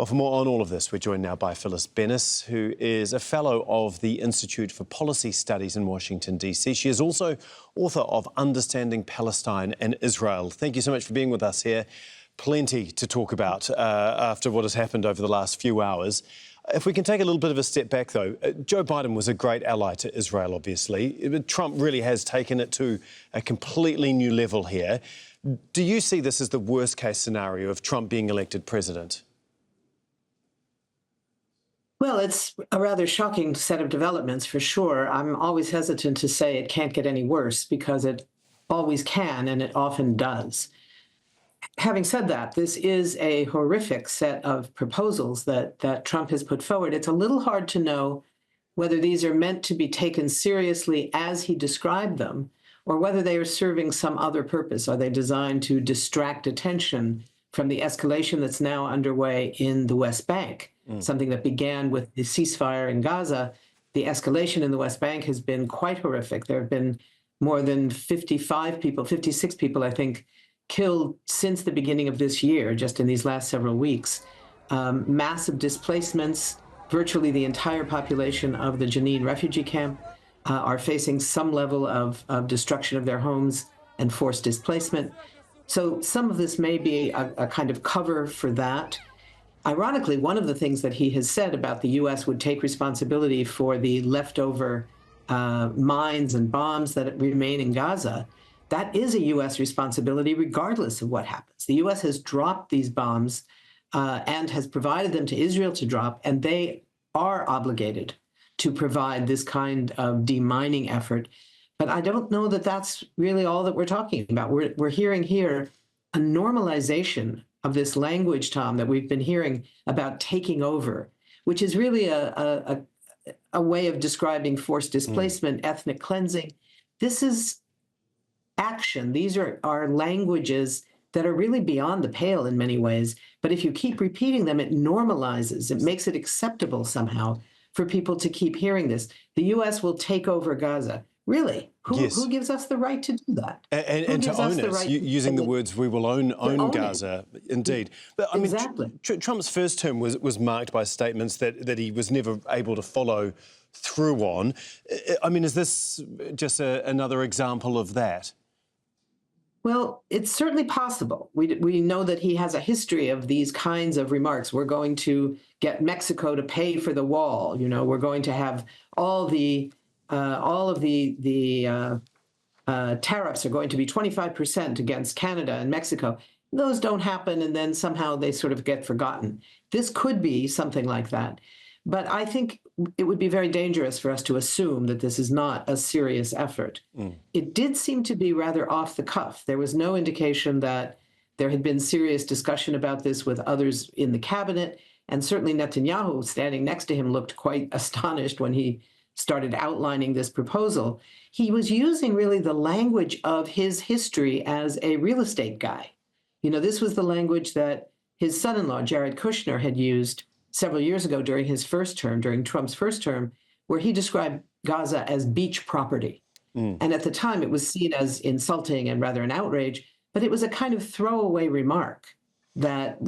Well, for more on all of this, we're joined now by Phyllis Bennis, who is a fellow of the Institute for Policy Studies in Washington, D.C. She is also author of Understanding Palestine and Israel. Thank you so much for being with us here. Plenty to talk about after what has happened over the last few hours. If we can take a little bit of a step back, though, Joe Biden was a great ally to Israel, obviously. Trump really has taken it to a completely new level here. Do you see this as the worst-case scenario of Trump being elected president? Well, it's a rather shocking set of developments, for sure. I'm always hesitant to say it can't get any worse, because it always can, and it often does. Having said that, this is a horrific set of proposals that Trump has put forward. It's a little hard to know whether these are meant to be taken seriously as he described them, or whether they are serving some other purpose. Are they designed to distract attention from the escalation that's now underway in the West Bank? Something that began with the ceasefire in Gaza. The escalation in the West Bank has been quite horrific. There have been more than 56 people, I think, killed since the beginning of this year, just in these last several weeks. Massive displacements. Virtually the entire population of the Jenin refugee camp are facing some level of destruction of their homes and forced displacement. So some of this may be a kind of cover for that. Ironically, one of the things that he has said about the U.S. would take responsibility for the leftover mines and bombs that remain in Gaza. That is a U.S. responsibility regardless of what happens. The U.S. has dropped these bombs and has provided them to Israel to drop, and they are obligated to provide this kind of demining effort. But I don't know that that's really all that we're talking about. We're hearing here a normalization of this language, Tom, that we've been hearing about taking over, which is really a way of describing forced displacement, ethnic cleansing. This is action. These are languages that are really beyond the pale in many ways. But if you keep repeating them, it normalizes. It makes it acceptable somehow for people to keep hearing this. The U.S. will take over Gaza. Really? Who gives us the right to do that? And to own it, using the words, we will own Gaza, indeed. But I mean, exactly. Trump's first term was marked by statements that he was never able to follow through on. I mean, is this just another example of that? Well, it's certainly possible. We know that he has a history of these kinds of remarks. We're going to get Mexico to pay for the wall. You know, we're going to have all of the tariffs are going to be 25% against Canada and Mexico. Those don't happen, and then somehow they sort of get forgotten. This could be something like that. But I think it would be very dangerous for us to assume that this is not a serious effort. It did seem to be rather off the cuff. There was no indication that there had been serious discussion about this with others in the cabinet, and certainly Netanyahu, standing next to him, looked quite astonished when he started outlining this proposal. He was using really the language of his history as a real estate guy. You know, this was the language that his son-in-law, Jared Kushner, had used several years ago during his first term, during Trump's first term, where he described Gaza as beach property. And at the time, it was seen as insulting and rather an outrage, but it was a kind of throwaway remark that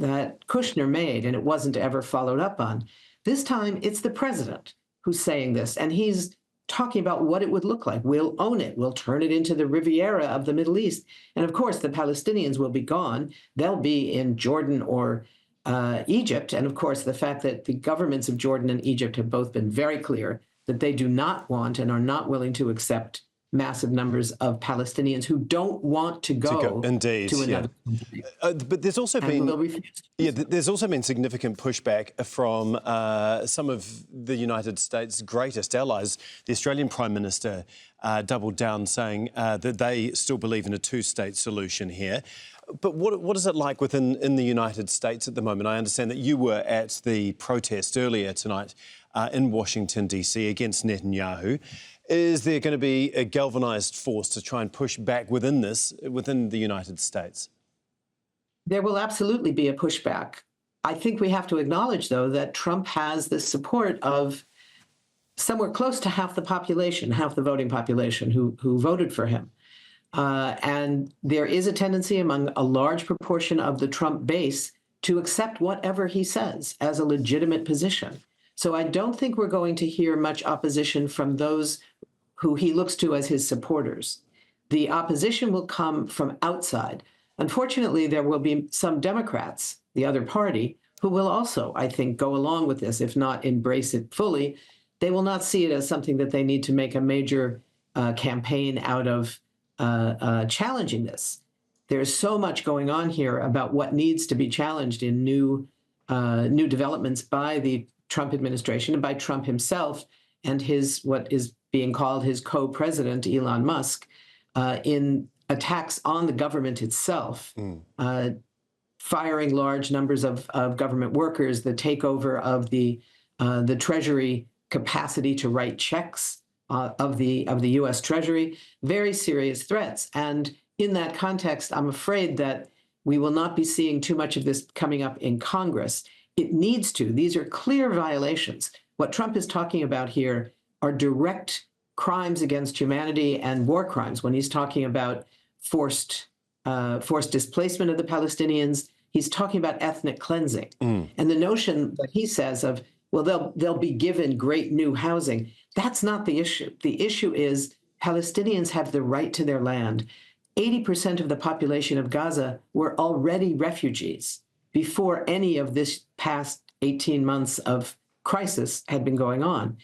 Kushner made, and it wasn't ever followed up on. This time, it's the president who's saying this, and he's talking about what it would look like. We'll own it. We'll turn it into the Riviera of the Middle East. And of course, the Palestinians will be gone. They'll be in Jordan or Egypt. And of course, the fact that the governments of Jordan and Egypt have both been very clear that they do not want and are not willing to accept massive numbers of Palestinians who don't want to go indeed, to another country. But there's also there's also been significant pushback from some of the United States' greatest allies. The Australian Prime Minister doubled down, saying that they still believe in a two-state solution here. But what is it like in the United States at the moment? I understand that you were at the protest earlier tonight in Washington, D.C. against Netanyahu. Is there going to be a galvanised force to try and push back within the United States? There will absolutely be a pushback. I think we have to acknowledge, though, that Trump has the support of somewhere close to half the population, half the voting population who voted for him. And there is a tendency among a large proportion of the Trump base to accept whatever he says as a legitimate position. So I don't think we're going to hear much opposition from those who he looks to as his supporters. The opposition will come from outside. Unfortunately, there will be some Democrats, the other party, who will also, I think, go along with this, if not embrace it fully. They will not see it as something that they need to make a major campaign out of challenging this. There's so much going on here about what needs to be challenged in new developments by the Trump administration and by Trump himself and his, what is being called his co-president, Elon Musk, in attacks on the government itself, firing large numbers of government workers, the takeover of the Treasury capacity to write checks of the U.S. Treasury, very serious threats. And in that context, I'm afraid that we will not be seeing too much of this coming up in Congress. It needs to. These are clear violations. What Trump is talking about here are direct crimes against humanity and war crimes. When he's talking about forced displacement of the Palestinians, he's talking about ethnic cleansing. And the notion that he says of, well, they'll be given great new housing, that's not the issue. The issue is Palestinians have the right to their land. 80% of the population of Gaza were already refugees before any of this past 18 months of crisis had been going on.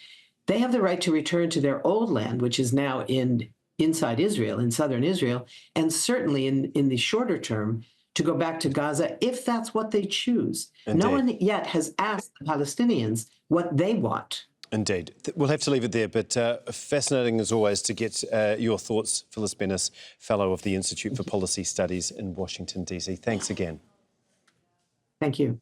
They have the right to return to their old land, which is now inside Israel, in southern Israel, and certainly in the shorter term, to go back to Gaza if that's what they choose. Indeed. No one yet has asked the Palestinians what they want. Indeed. We'll have to leave it there, but fascinating as always to get your thoughts. Phyllis Bennis, Fellow of the Institute for Policy Studies in Washington, D.C. Thanks again. Thank you.